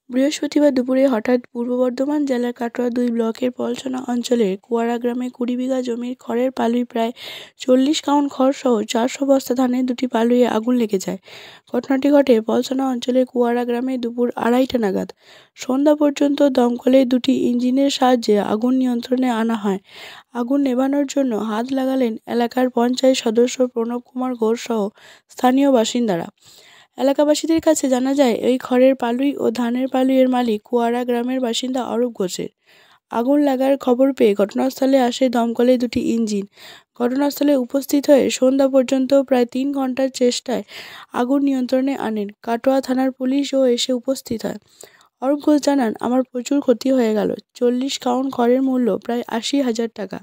বৃহস্পতিবার দুপুরে হঠাৎ পূর্ব বর্ধমান জেলার কাটোয়া 2 ব্লকের পলসনা অঞ্চলের কুয়ারা গ্রামে 20 বিঘা জমির খড়ের পালুই প্রায় 40 কাউন্ট খড়সহ 400 বস্তা ধানের 2টি পালুইয়ে আগুন লেগে যায়। ঘটনাটি ঘটে পলসনা অঞ্চলের কুয়ারা গ্রামে দুপুর 2:30টা নাগাদ। সন্ধ্যা পর্যন্ত দমকলের 2টি ইঞ্জিনের সাহায্যে আগুন নিয়ন্ত্রণে আনা হয়। আগুন নেভানোর জন্য হাত লাগালেন এলাকার পঞ্চায়েত সদস্য প্রণব কুমার ঘোষ সহ স্থানীয় বাসিন্দারা। এলাকাবাসীদের কাছে জানা যায়, এই খড়ের পালুই ও ধানের পালুইয়ের মালিক কুয়ারা গ্রামের বাসিন্দা অরূপ ঘোষের। আগুন লাগার খবর পেয়ে ঘটনাস্থলে আসে দমকলের 2টি ইঞ্জিন। ঘটনাস্থলে উপস্থিত হয়ে সন্ধ্যা পর্যন্ত প্রায় 3 ঘন্টার চেষ্টায় আগুন নিয়ন্ত্রণে আনেন। কাটোয়া থানার পুলিশও এসে উপস্থিত হয়। অরূপ ঘোষ জানান, আমার প্রচুর ক্ষতি হয়ে গেল। 40 কাউন্ট খড়ের মূল্য প্রায় 80,000 টাকা।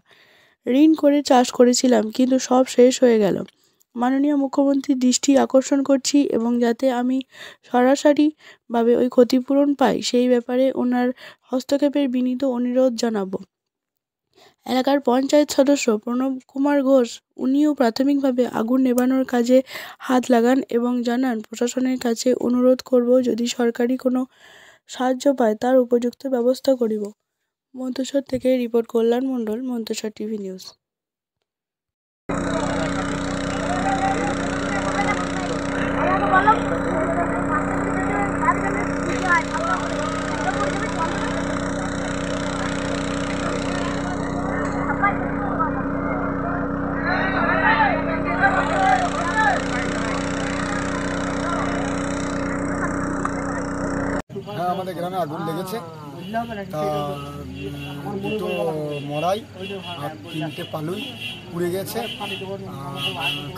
ঋণ করে চাষ করেছিলাম, কিন্তু সব শেষ হয়ে গেল। মাননীয় মুখ্যমন্ত্রীর দৃষ্টি আকর্ষণ করছি এবং যাতে আমি সরাসরিভাবে ওই ক্ষতিপূরণ পাই সেই ব্যাপারে ওনার হস্তক্ষেপের বিনীত অনুরোধ জানাবো। এলাকার পঞ্চায়েত সদস্য প্রণব কুমার ঘোষ উনিও প্রাথমিকভাবে আগুন নেভানোর কাজে হাত লাগান এবং জানান, প্রশাসনের কাছে অনুরোধ করব, যদি সরকারি কোনো সাহায্য পায় তার উপযুক্ত ব্যবস্থা করিব। মন্তেশ্বর থেকে রিপোর্ট কল্যাণ মণ্ডল, মন্তেশ্বর টিভি নিউজ। হ্যাঁ, আমাদের গ্রামে আগুন লেগেছে। তা দুটো মড়াই আর 3টে পালুই পুড়ে গেছে।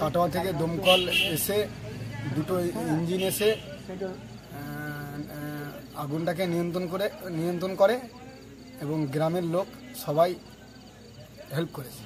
কাটোয়া থেকে দমকল এসে 2টো ইঞ্জিন এসে আগুনটাকে নিয়ন্ত্রণ করে এবং গ্রামের লোক সবাই হেল্প করেছে।